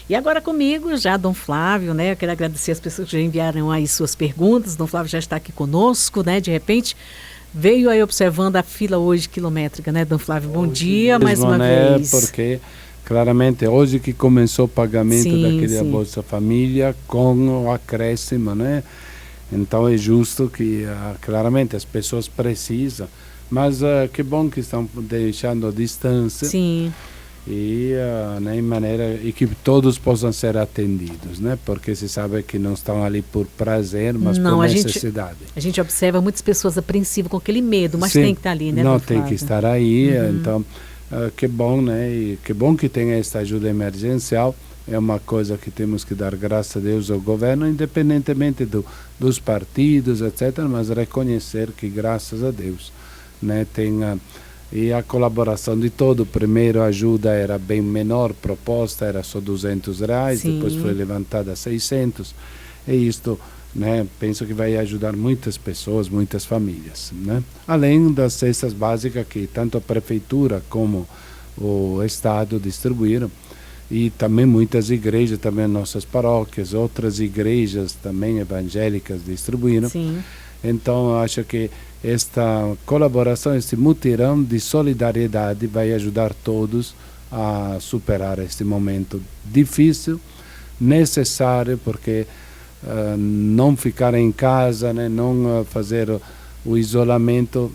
E agora comigo, já Dom Flávio, né? Eu quero agradecer as pessoas que já enviaram aí suas perguntas. Dom Flávio já está aqui conosco, né? De repente, veio aí observando a fila hoje quilométrica, né, Dom Flávio? Bom Hoje dia mais mesmo, uma né? vez. Porque claramente hoje que começou o pagamento Sim, daquele sim. Bolsa Família com o acréscimo, né? Então é justo que claramente as pessoas precisam, mas que bom que estão deixando a distância Sim. e né, em maneira e que todos possam ser atendidos, né? Porque se sabe que não estão ali por prazer, mas por Não, necessidade. a gente observa muitas pessoas apreensivas com aquele medo, mas Sim, tem que estar ali, né, não Dom tem Flávio? que estar aí, Uhum. então que bom, né? E que bom que tenha esta ajuda emergencial. É uma coisa que temos que dar graças a Deus ao governo, independentemente dos partidos, etc. Mas reconhecer que graças a Deus, né, e a colaboração de todo. Primeiro a ajuda era bem menor, proposta era só R$ 200, Sim. depois foi levantada a 600. E isto, né, penso que vai ajudar muitas pessoas, muitas famílias, né? Além das cestas básicas que tanto a prefeitura como o Estado distribuíram, e também muitas igrejas, também nossas paróquias, outras igrejas também evangélicas distribuíram. Sim. Então, acho que esta colaboração, este mutirão de solidariedade vai ajudar todos a superar este momento difícil, necessário, porque não ficar em casa, né, não fazer o isolamento,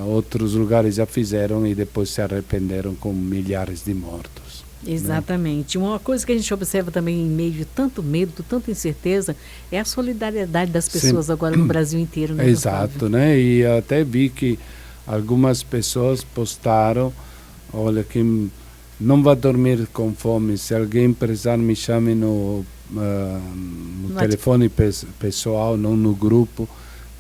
outros lugares já fizeram e depois se arrependeram com milhares de mortos. Exatamente. Né? Uma coisa que a gente observa também em meio de tanto medo, tanta incerteza, é a solidariedade das pessoas. Sim. Agora no Brasil inteiro, né? Exato, né? E até vi que algumas pessoas postaram, olha, que não vai dormir com fome, se alguém precisar me chame no telefone pessoal, não no grupo,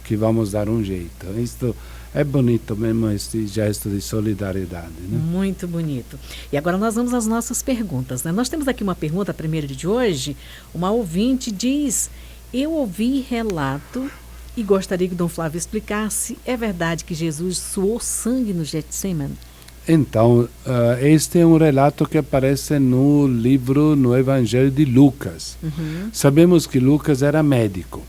que vamos dar um jeito. Isto é bonito mesmo, este gesto de solidariedade, né? Muito bonito. E agora nós vamos às nossas perguntas, né? Nós temos aqui uma pergunta, a primeira de hoje. Uma ouvinte diz: eu ouvi relato e gostaria que o Dom Flávio explicasse, é verdade que Jesus suou sangue no Getsemane? Então, este é um relato que aparece no livro, no Evangelho de Lucas. Uhum. Sabemos que Lucas era médico.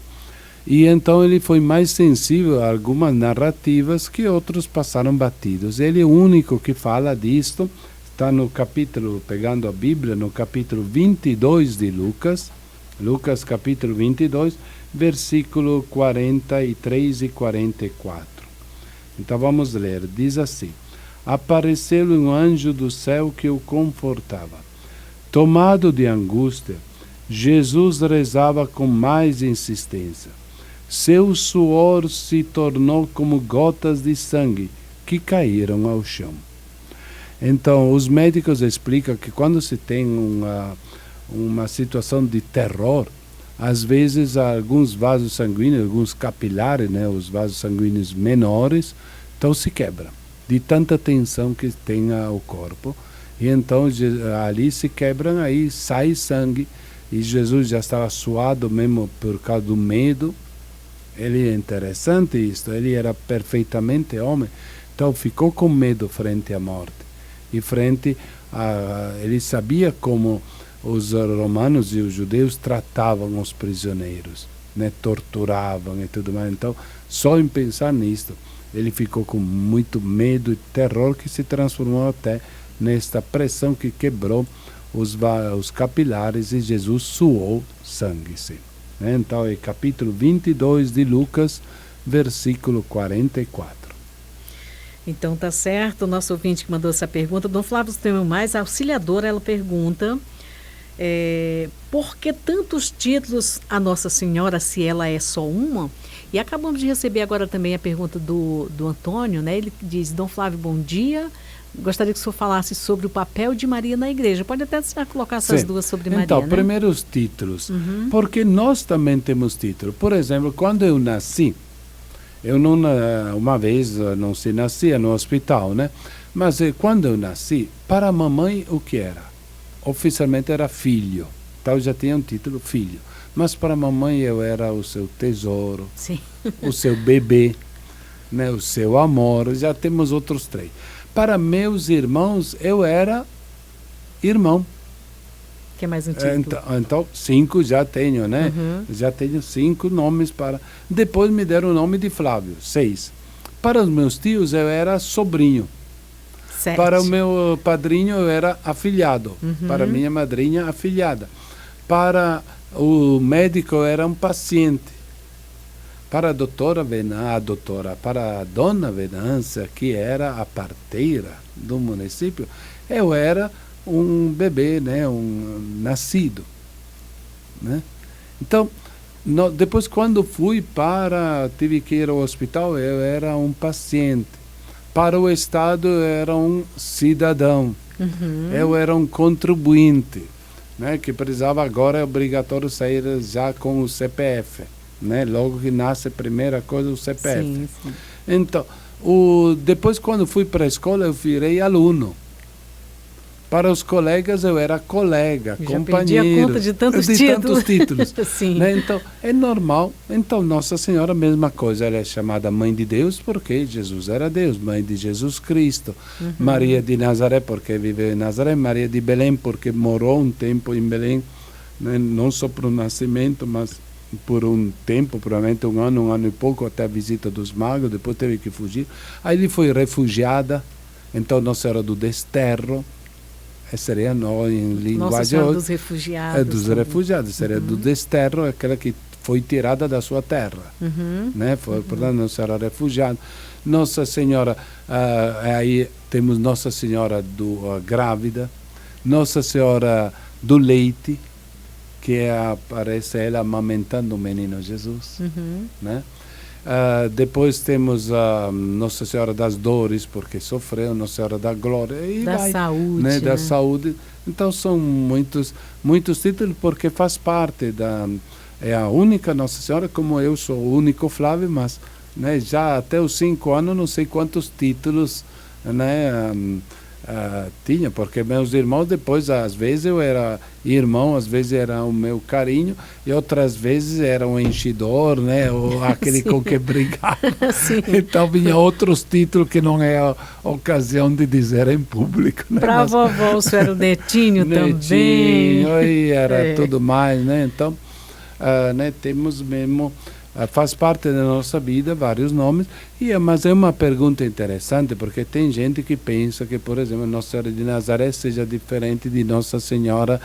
E então ele foi mais sensível a algumas narrativas que outros passaram batidos. Ele é o único que fala disto. Está no capítulo, pegando a Bíblia, no capítulo 22 de Lucas. Lucas capítulo 22, versículo 43 e 44. Então vamos ler. Diz assim: apareceu-lhe um anjo do céu que o confortava. Tomado de angústia, Jesus rezava com mais insistência. Seu suor se tornou como gotas de sangue que caíram ao chão. Então, os médicos explicam que quando se tem uma situação de terror, às vezes alguns vasos sanguíneos, alguns capilares, né, os vasos sanguíneos menores, então se quebram, de tanta tensão que tem o corpo. E então ali se quebram, aí sai sangue, e Jesus já estava suado mesmo por causa do medo. Ele é interessante isto, ele era perfeitamente homem, então ficou com medo frente à morte. E frente ele sabia como os romanos e os judeus tratavam os prisioneiros, né? Torturavam e tudo mais. Então, só em pensar nisto, ele ficou com muito medo e terror, que se transformou até nesta pressão que quebrou os capilares, e Jesus suou sangue, sim. Então é capítulo 22 de Lucas, versículo 44. Então tá certo, o nosso ouvinte que mandou essa pergunta, Dom Flávio Temo Mais, a auxiliadora, ela pergunta por que tantos títulos a Nossa Senhora, se ela é só uma? E acabamos de receber agora também a pergunta do Antônio, né? Ele diz: Dom Flávio, bom dia. Gostaria que o senhor falasse sobre o papel de Maria na igreja. Pode até colocar essas duas sobre Maria, então, né? primeiro os títulos. Porque nós também temos títulos. Por exemplo, quando eu nasci, eu não, uma vez não se nascia no hospital, né? Mas quando eu nasci, para a mamãe o que era? Oficialmente era filho. Então já tinha um título, filho. Mas para a mamãe eu era o seu tesouro, sim, o seu bebê, né? O seu amor. Já temos outros três. Para meus irmãos, eu era irmão. que é mais um título. Então 5 já tenho, né? Já tenho 5 nomes para... Depois me deram o nome de Flávio, 6. Para os meus tios eu era sobrinho. 7. Para o meu padrinho eu era afilhado. Para minha madrinha, afilhada. Para o médico eu era um paciente. Para para a dona Venância, que era a parteira do município, eu era um bebê, né, nascido, né? Então, depois quando tive que ir ao hospital, eu era um paciente. Para o Estado, eu era um cidadão. Eu era um contribuinte, né, que precisava agora, é obrigatório sair já com o CPF. Né? Logo que nasce, a primeira coisa, o CPF. Sim. Então, depois, quando fui para a escola, eu virei aluno. Para os colegas, eu era colega, companheiro. Perdi a conta de tantos títulos. Sim. Né? Então, é normal. Então, Nossa Senhora, a mesma coisa. Ela é chamada Mãe de Deus porque Jesus era Deus. Mãe de Jesus Cristo. Maria de Nazaré, porque viveu em Nazaré. Maria de Belém, porque morou um tempo em Belém. Né? Não só para o nascimento, mas... por um tempo, provavelmente um ano e pouco, até a visita dos magos, depois teve que fugir. Aí ele foi refugiada, então Nossa Senhora do Desterro, seria em linguagem... Nossa Senhora dos Refugiados. Dos refugiados, seria do Desterro, aquela que foi tirada da sua terra. Né? Portanto, Nossa Senhora refugiada. Nossa Senhora, aí temos Nossa Senhora grávida, Nossa Senhora do Leite, que aparece ela amamentando o menino Jesus, né? Depois temos Nossa Senhora das Dores, porque sofreu, Nossa Senhora da Glória, e saúde, né? Da saúde. Então são muitos títulos, porque faz parte é a única Nossa Senhora, como eu sou o único Flávio, mas, né, já até os 5 anos não sei quantos títulos, né, tinha, porque meus irmãos depois, às vezes eu era irmão, às vezes era o meu carinho, e outras vezes era um enchidor, né, ou aquele com que brigava. Então vinha outros títulos que não é a ocasião de dizer em público, né? Para a vovó, o senhor era o netinho também. E era tudo mais, né? Então, né, temos mesmo... faz parte da nossa vida vários nomes, mas é uma pergunta interessante, porque tem gente que pensa que, por exemplo, Nossa Senhora de Nazaré seja diferente de Nossa Senhora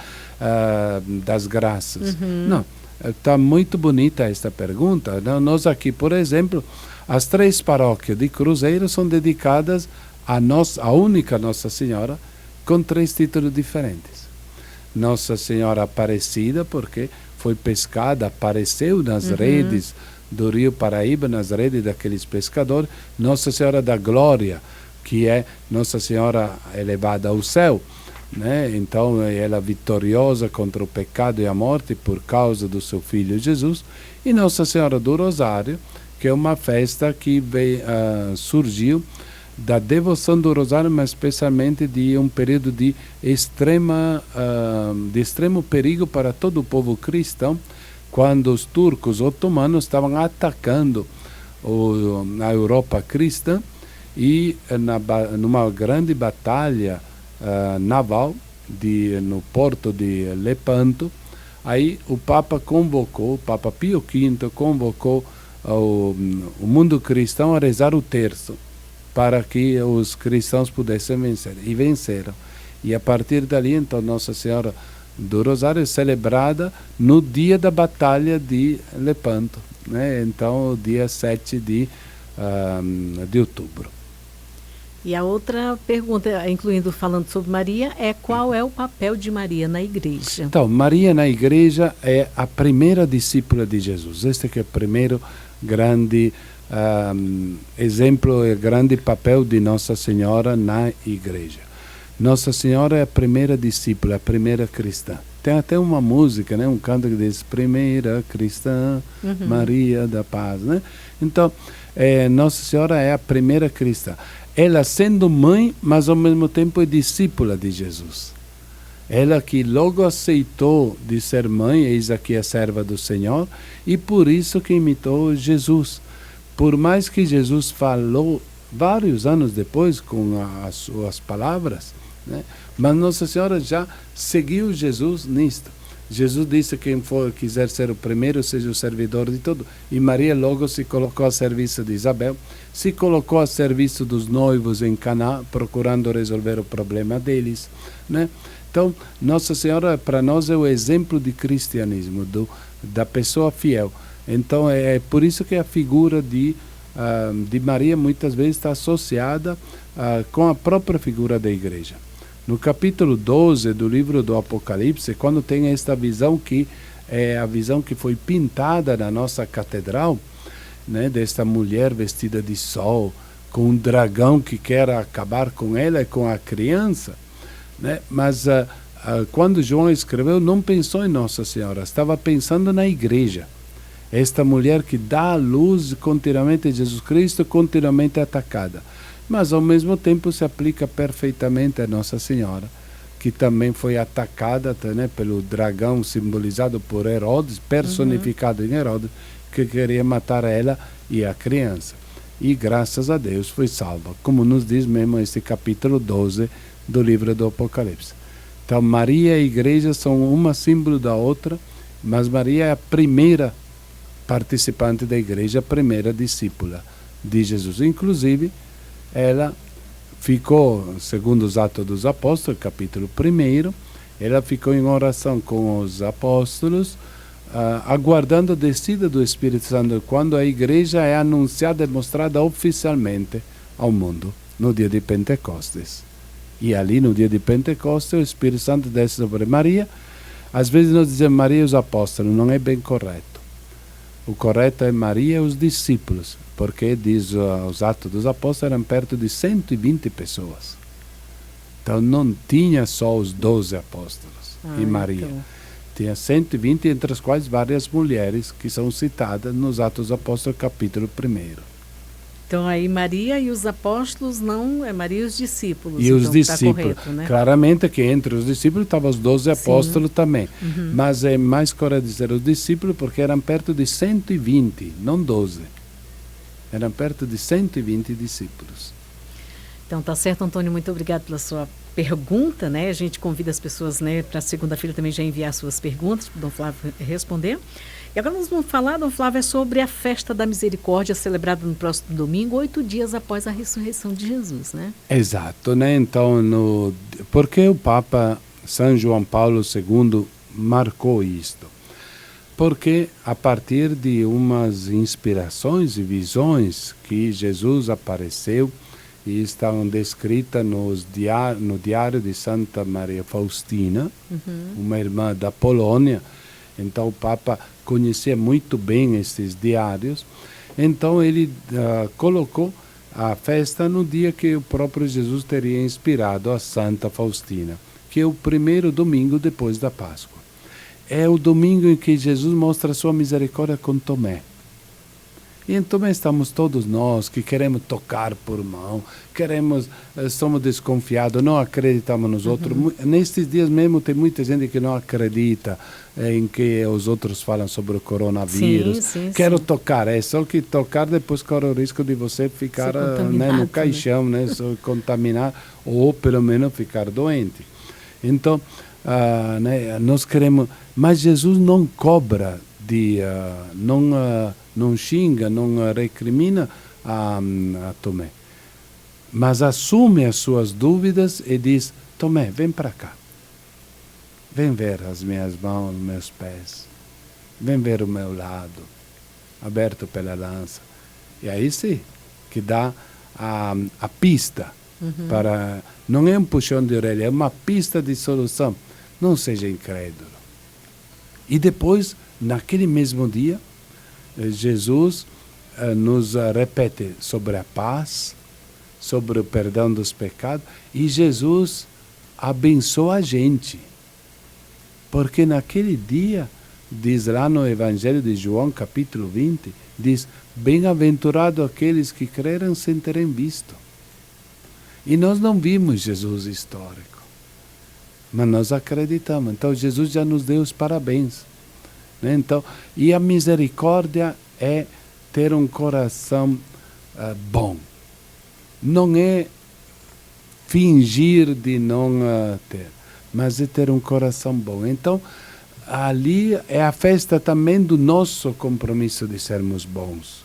das Graças. Não, está muito bonita esta pergunta. Nós aqui, por exemplo, as 3 paróquias de Cruzeiro são dedicadas à única Nossa Senhora, com 3 títulos diferentes. Nossa Senhora Aparecida, porque foi pescada, apareceu nas redes do Rio Paraíba, nas redes daqueles pescadores. Nossa Senhora da Glória, que é Nossa Senhora elevada ao céu, né? Então ela vitoriosa contra o pecado e a morte por causa do seu Filho Jesus. E Nossa Senhora do Rosário, que é uma festa que surgiu da devoção do Rosário, mas especialmente de um período de extremo perigo para todo o povo cristão, quando os turcos otomanos estavam atacando a Europa cristã, e numa grande batalha naval no porto de Lepanto, aí o Papa Pio V convocou o mundo cristão a rezar o terço, para que os cristãos pudessem vencer. E venceram. E a partir dali, então, Nossa Senhora do Rosário é celebrada no dia da Batalha de Lepanto, né? Então, dia 7 de outubro. E a outra pergunta, falando sobre Maria, é qual é o papel de Maria na igreja? Então, Maria na igreja é a primeira discípula de Jesus. Este que é o primeiro grande exemplo e grande papel de Nossa Senhora na igreja. Nossa Senhora é a primeira discípula, a primeira cristã. Tem até uma música, né? Um canto que diz primeira cristã, Maria da Paz, né? Então, Nossa Senhora é a primeira cristã. Ela sendo mãe, mas ao mesmo tempo é discípula de Jesus. Ela que logo aceitou de ser mãe, eis aqui a serva do Senhor, e por isso que imitou Jesus. Por mais que Jesus falou vários anos depois com as suas palavras, né? Mas Nossa Senhora já seguiu Jesus nisto. Jesus disse que quem quiser ser o primeiro seja o servidor de todo. E Maria logo se colocou a serviço de Isabel, se colocou a serviço dos noivos em Caná, procurando resolver o problema deles, né? Então, Nossa Senhora para nós é o exemplo de cristianismo, da pessoa fiel. Então, é por isso que a figura de Maria muitas vezes está associada com a própria figura da igreja. No capítulo 12 do livro do Apocalipse, quando tem esta visão que é a visão que foi pintada na nossa catedral, né, desta mulher vestida de sol, com um dragão que quer acabar com ela e com a criança, né? Mas quando João escreveu, não pensou em Nossa Senhora, estava pensando na igreja. Esta mulher que dá à luz continuamente Jesus Cristo, continuamente atacada. Mas ao mesmo tempo se aplica perfeitamente a Nossa Senhora, que também foi atacada, né, pelo dragão simbolizado por Herodes, personificado em Herodes, que queria matar ela e a criança. E graças a Deus foi salva, como nos diz mesmo este capítulo 12 do livro do Apocalipse. Então Maria e a igreja são uma símbolo da outra, mas Maria é a primeira participante da igreja, a primeira discípula de Jesus. Inclusive, ela ficou, segundo os Atos dos Apóstolos, capítulo 1, ela ficou em oração com os apóstolos, aguardando a descida do Espírito Santo, quando a igreja é anunciada e mostrada oficialmente ao mundo, no dia de Pentecostes. E ali, no dia de Pentecostes, o Espírito Santo desce sobre Maria. Às vezes nós dizemos Maria e os apóstolos, não é bem correto. O correto é Maria e os discípulos, porque, diz os Atos dos Apóstolos, eram perto de 120 pessoas. Então não tinha só os 12 apóstolos e Maria. Então. Tinha 120, entre as quais várias mulheres que são citadas nos Atos dos Apóstolos, capítulo 1. Então aí Maria e os apóstolos não, é Maria e os discípulos. E então, os discípulos, tá correto, né? Claramente que entre os discípulos estavam os 12 apóstolos também. Mas é mais correto dizer os discípulos porque eram perto de 120, não 12. Eram perto de 120 discípulos. Então tá certo, Antônio, muito obrigado pela sua pergunta, né? A gente convida as pessoas, né, para segunda-feira também já enviar suas perguntas para o Dom Flávio responder. E agora nós vamos falar, Dom Flávio, sobre a festa da misericórdia celebrada no próximo domingo, 8 dias após a ressurreição de Jesus, né? Exato, né? Então, por que o Papa São João Paulo II marcou isto? Porque a partir de umas inspirações e visões que Jesus apareceu e estavam descritas no diário de Santa Maria Faustina, uma irmã da Polônia. Então o Papa conhecia muito bem esses diários. Então ele colocou a festa no dia que o próprio Jesus teria inspirado a Santa Faustina, que é o primeiro domingo depois da Páscoa. É o domingo em que Jesus mostra a sua misericórdia com Tomé. E em Tomé estamos todos nós que queremos tocar por mão, somos desconfiados, não acreditamos nos outros. Nestes dias mesmo tem muita gente que não acredita em que os outros falam sobre o coronavírus. Sim, Quero tocar, só que tocar depois corre o risco de você ficar no caixão, né, contaminar ou pelo menos ficar doente. Então, né, nós queremos, mas Jesus não cobra, não xinga, não recrimina a Tomé, mas assume as suas dúvidas e diz: Tomé, vem para cá, vem ver as minhas mãos, meus pés, vem ver o meu lado, aberto pela lança. E aí sim, que dá a pista, para, não é um puxão de orelha, é uma pista de solução. Não seja incrédulo. E depois, naquele mesmo dia, Jesus nos repete sobre a paz, sobre o perdão dos pecados, e Jesus abençoa a gente. Porque naquele dia, diz lá no Evangelho de João, capítulo 20, diz: bem-aventurado aqueles que creram sem terem visto. E nós não vimos Jesus histórico, mas nós acreditamos. Então Jesus já nos deu os parabéns. Então, e a misericórdia é ter um coração bom. Não é fingir de não ter, mas de ter um coração bom. Então, ali é a festa também do nosso compromisso de sermos bons.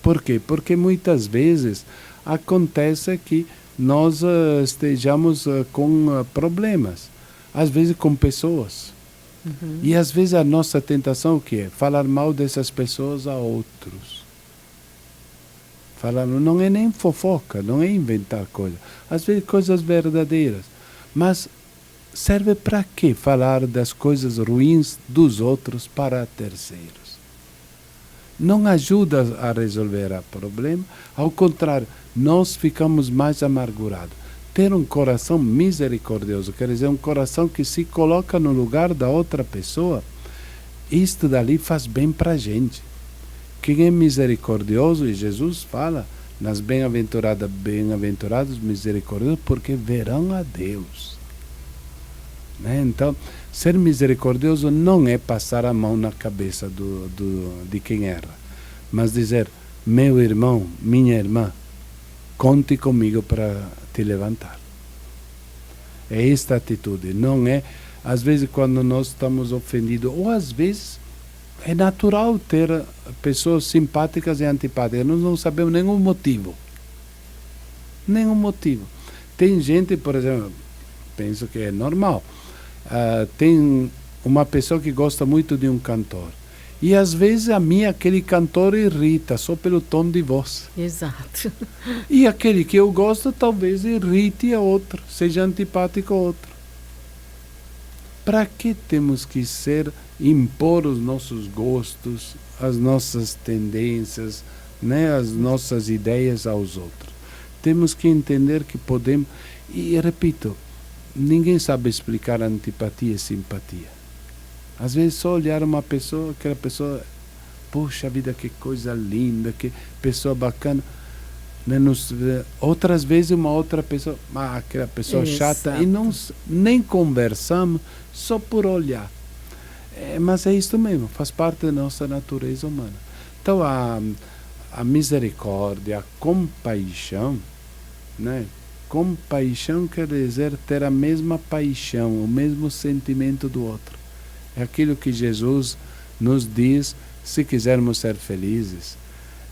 Por quê? Porque muitas vezes acontece que nós estejamos com problemas, às vezes com pessoas. E às vezes a nossa tentação o que é? Falar mal dessas pessoas a outros. Falar, não é nem fofoca, não é inventar coisas. Às vezes coisas verdadeiras. Mas serve para quê falar das coisas ruins dos outros para terceiros? Não ajuda a resolver o problema, ao contrário, nós ficamos mais amargurados. Ter um coração misericordioso, quer dizer, um coração que se coloca no lugar da outra pessoa, isto dali faz bem para a gente. Quem é misericordioso, e Jesus fala nas bem-aventurados misericordiosos, porque verão a Deus. Né? Então, ser misericordioso não é passar a mão na cabeça de quem erra, mas dizer, meu irmão, minha irmã, conte comigo para te levantar. É esta atitude, não é, às vezes quando nós estamos ofendidos, ou às vezes é natural ter pessoas simpáticas e antipáticas, nós não sabemos nenhum motivo. Nenhum motivo. Tem gente, por exemplo, penso que é normal, tem uma pessoa que gosta muito de um cantor. E às vezes a mim aquele cantor irrita só pelo tom de voz. Exato. E aquele que eu gosto talvez irrite a outro, seja antipático a outro. Para que temos que impor os nossos gostos, as nossas tendências, né, as nossas ideias aos outros? Temos que entender que podemos, e repito, ninguém sabe explicar antipatia e simpatia. Às vezes só olhar uma pessoa, aquela pessoa, poxa vida, que coisa linda, que pessoa bacana. Né? Outras vezes uma outra pessoa, aquela pessoa chata, e não, nem conversamos, só por olhar. Mas é isso mesmo, faz parte da nossa natureza humana. Então a misericórdia, a compaixão, né? Compaixão quer dizer ter a mesma paixão, o mesmo sentimento do outro. É aquilo que Jesus nos diz, se quisermos ser felizes,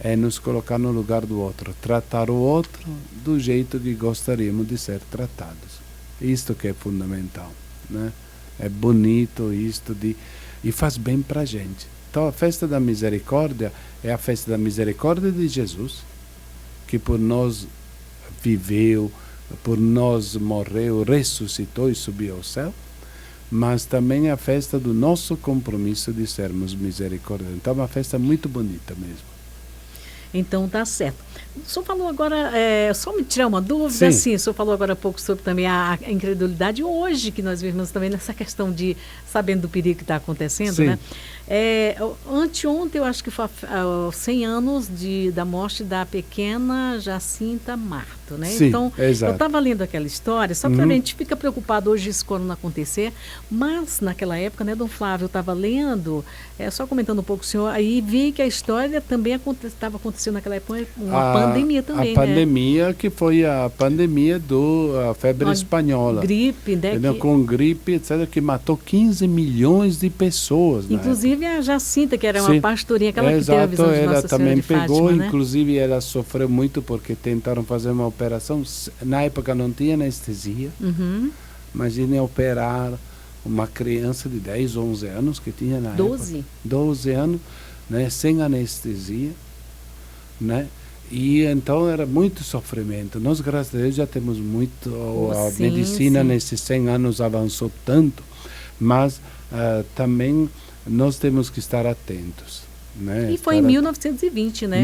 é nos colocar no lugar do outro, tratar o outro do jeito que gostaríamos de ser tratados. Isto que é fundamental, né? É bonito isto e faz bem para a gente. Então a festa da misericórdia é a festa da misericórdia de Jesus, que por nós viveu, por nós morreu, ressuscitou e subiu ao céu, mas também é a festa do nosso compromisso de sermos misericordiosos. Então é uma festa muito bonita mesmo. Então tá certo. O senhor falou agora, só me tirar uma dúvida, sim, o senhor falou agora há pouco sobre também a incredulidade hoje, que nós vivemos também nessa questão de, sabendo do perigo que está acontecendo, sim, né? Anteontem, eu acho que foi 100 anos da morte da pequena Jacinta Marto, né? Sim, então, exato. Eu estava lendo aquela história, só que a gente fica preocupado hoje isso quando não acontecer, mas naquela época, né, Dom Flávio, eu estava lendo, só comentando um pouco o senhor, aí vi que a história também estava acontecendo naquela época, uma pandemia também, a pandemia, né? Que foi a pandemia da febre espanhola. Gripe, né? Com gripe, etc., que matou 15 milhões de pessoas. Inclusive a Jacinta, que era uma pastorinha, aquela que teve a visão de Nossa Senhora de Fátima, ela também pegou, né? inclusive ela sofreu muito porque tentaram fazer uma operação. Na época não tinha anestesia. Imagine operar uma criança de 10, 11 anos que tinha na época. 12 anos, né, sem anestesia, né? E então era muito sofrimento. Nós, graças a Deus, já temos muito, a medicina nesses 100 anos avançou tanto, mas também nós temos que estar atentos. Né? E foi em 1920, né?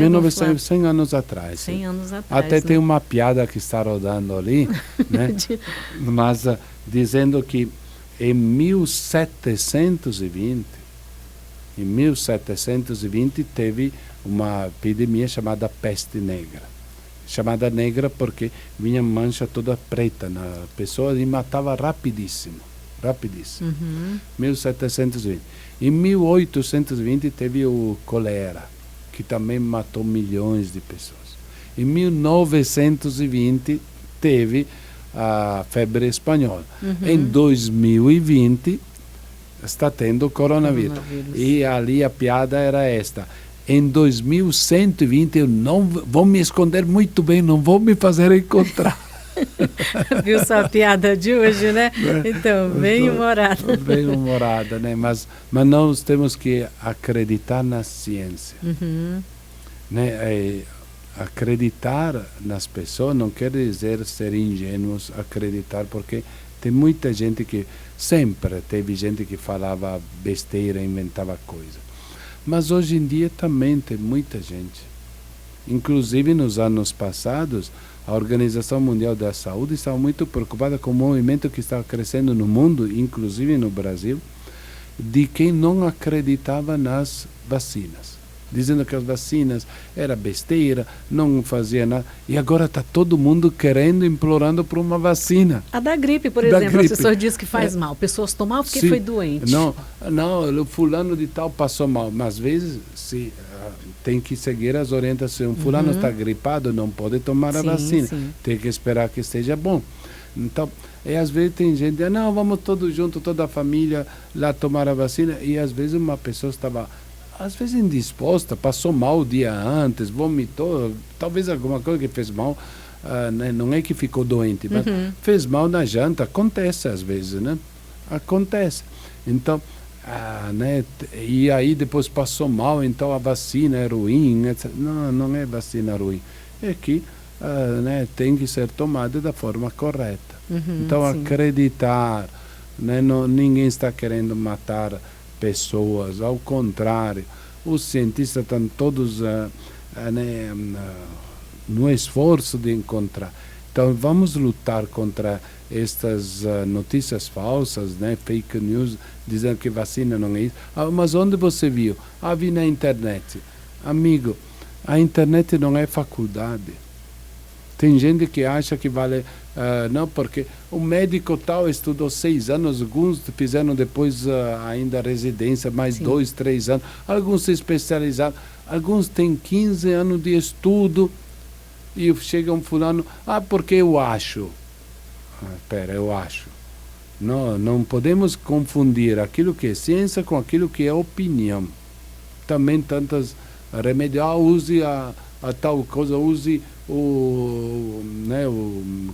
100 anos atrás. 100 anos atrás. Até né? tem uma piada que está rodando ali, né? Mas dizendo que em 1720 teve uma epidemia chamada peste negra. Chamada negra porque vinha mancha toda preta na pessoa e matava rapidíssimo. 1720. Em 1820 teve o colera, que também matou milhões de pessoas. Em 1920 teve a febre espanhola. Em 2020 está tendo coronavírus. E ali a piada era esta: em 2120 eu não vou me esconder muito bem, não vou me fazer encontrar. Viu só a piada de hoje, né? Então, bem humorada. Bem humorada, né? Mas nós temos que acreditar na ciência. Né? Acreditar nas pessoas não quer dizer ser ingênuos, acreditar, porque tem muita gente que sempre teve gente que falava besteira, inventava coisa. Mas hoje em dia também tem muita gente. Inclusive nos anos passados, a Organização Mundial da Saúde estava muito preocupada com o movimento que estava crescendo no mundo, inclusive no Brasil, de quem não acreditava nas vacinas, dizendo que as vacinas era besteira, não fazia nada. E agora está todo mundo querendo, implorando por uma vacina. A da gripe, por exemplo, as pessoas dizem que faz mal. Pessoas tomaram porque foi doente. Não, o fulano de tal passou mal. Mas às vezes tem que seguir as orientações. Fulano está gripado, não pode tomar a vacina. Tem que esperar que esteja bom. Então, às vezes tem gente que diz, não, vamos todos juntos, toda a família lá tomar a vacina. E às vezes uma pessoa estava, às vezes indisposta, passou mal o dia antes, vomitou, talvez alguma coisa que fez mal, né? Não é que ficou doente, mas fez mal na janta, acontece às vezes, né? Acontece. Então, né? E aí depois passou mal, então a vacina é ruim, etc. Não é vacina ruim, é que né, tem que ser tomada da forma correta. Então, acreditar, né? Ninguém está querendo matar pessoas, ao contrário, os cientistas estão todos né, no esforço de encontrar. Então vamos lutar contra estas notícias falsas, né, fake news, dizendo que vacina não é isso. Mas onde você viu? Vi na internet. Amigo, a internet não é faculdade. Tem gente que acha que vale... não, porque o médico tal estudou 6 anos, alguns fizeram depois ainda residência, mais 2, 3 anos, alguns se especializaram, alguns têm 15 anos de estudo e chega um fulano, porque eu acho. Espera, eu acho. Não podemos confundir aquilo que é ciência com aquilo que é opinião. Também tantas remédios, use a tal coisa, use né,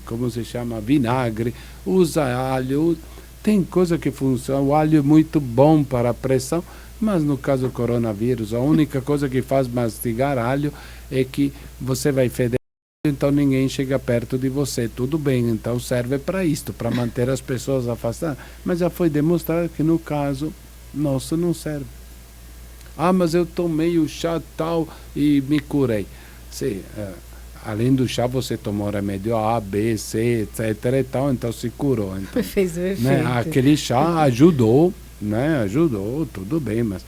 como se chama, vinagre, usa alho, tem coisa que funciona, o alho é muito bom para a pressão, mas no caso do coronavírus, a única coisa que faz mastigar alho é que você vai feder, então ninguém chega perto de você, tudo bem, então serve para isto, para manter as pessoas afastadas, mas já foi demonstrado que no caso nosso não serve. Mas eu tomei o chá tal e me curei. Sim, além do chá, você tomou remédio A, B, C, etc. e tal, então se curou. Então, fez o efeito. Né, aquele chá ajudou, né? Ajudou, tudo bem, mas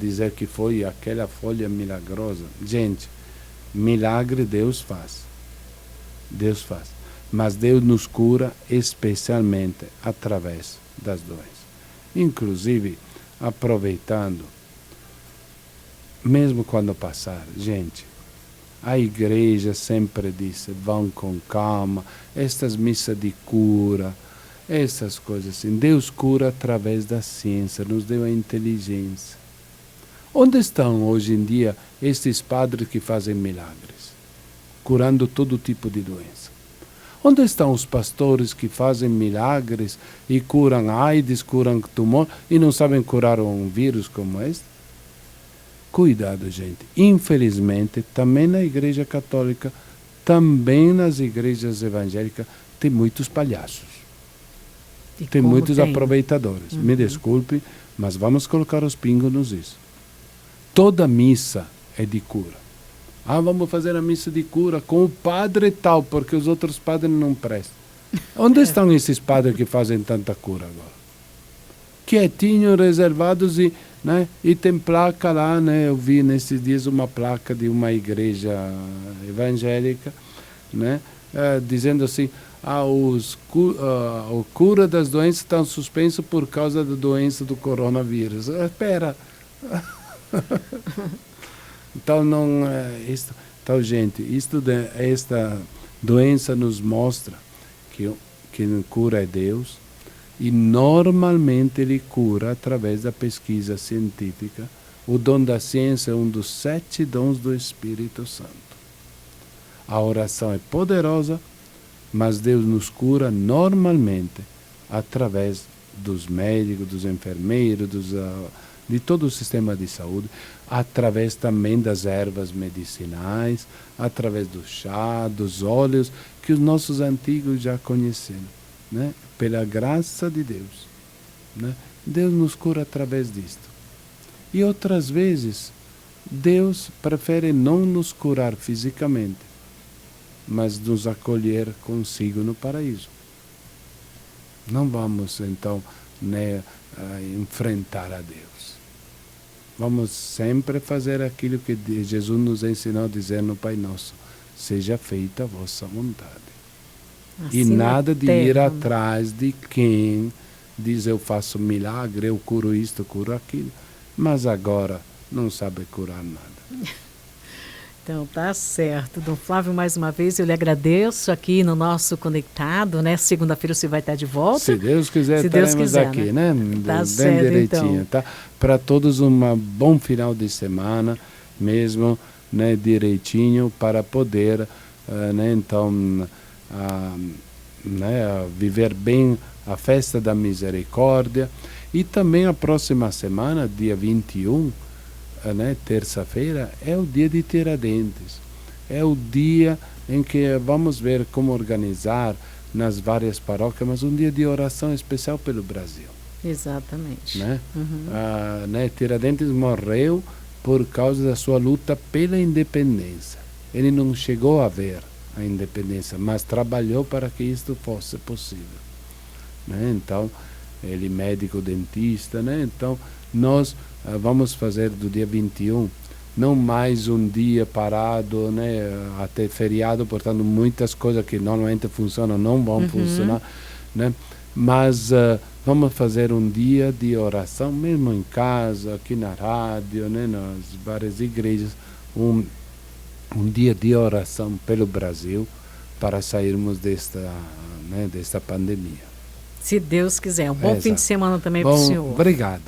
dizer que foi aquela folha milagrosa. Gente, milagre Deus faz. Deus faz. Mas Deus nos cura especialmente através das doenças. Inclusive, aproveitando, mesmo quando passar, gente, a igreja sempre disse, vão com calma, estas missas de cura, essas coisas assim. Deus cura através da ciência, nos deu a inteligência. Onde estão hoje em dia estes padres que fazem milagres, curando todo tipo de doença? Onde estão os pastores que fazem milagres e curam AIDS, curam tumor e não sabem curar um vírus como este? Cuidado, gente. Infelizmente, também na Igreja Católica, também nas igrejas evangélicas, tem muitos palhaços. Tem muitos aproveitadores. Me desculpe, mas vamos colocar os pingos nos is. Toda missa é de cura. Vamos fazer a missa de cura com o padre tal, porque os outros padres não prestam. Onde estão esses padres que fazem tanta cura agora? Quietinhos, reservados e... né? E tem placa lá, né? Eu vi nesses dias uma placa de uma igreja evangélica, né? Dizendo assim, o cura das doenças estão suspenso por causa da doença do coronavírus. Espera. Então não isto, então gente, esta Doença nos mostra que quem cura é Deus, e normalmente Ele cura através da pesquisa científica. O dom da ciência é um dos 7 dons do Espírito Santo. A oração é poderosa, mas Deus nos cura normalmente através dos médicos, dos enfermeiros, de todo o sistema de saúde, através também das ervas medicinais, através do chá, dos óleos, que os nossos antigos já conheceram, né? Pela graça de Deus, né? Deus nos cura através disto. E outras vezes, Deus prefere não nos curar fisicamente, mas nos acolher consigo no paraíso. Não vamos, então, né, enfrentar a Deus. Vamos sempre fazer aquilo que Jesus nos ensinou a dizer no Pai Nosso: seja feita a vossa vontade. Assim e nada de ir atrás de quem diz: eu faço milagre, eu curo isto, curo aquilo, mas agora não sabe curar nada. Então, tá certo. Dom Flávio, mais uma vez, eu lhe agradeço aqui no nosso Conectado, né? Segunda-feira você vai estar de volta. Se Deus quiser, estaremos aqui, né? Tá bem certo, direitinho, então. Tá? Para todos, um bom final de semana, mesmo, né? Direitinho, para poder, né? Então, né? Viver bem a festa da misericórdia. E também a próxima semana, dia 21, né, terça-feira, é o dia de Tiradentes. É o dia em que vamos ver como organizar nas várias paróquias, mas um dia de oração especial pelo Brasil. Exatamente. Né? Né, Tiradentes morreu por causa da sua luta pela independência. Ele não chegou a ver a independência, mas trabalhou para que isto fosse possível. Né? Então, ele médico, dentista, né? Então, nós vamos fazer do dia 21 não mais um dia parado, né, até feriado, portanto muitas coisas que normalmente funcionam não vão funcionar, né? Mas vamos fazer um dia de oração, mesmo em casa, aqui na rádio, né, nas várias igrejas, um dia de oração pelo Brasil para sairmos desta pandemia. Se Deus quiser. Um bom fim de semana também para o senhor. Obrigado.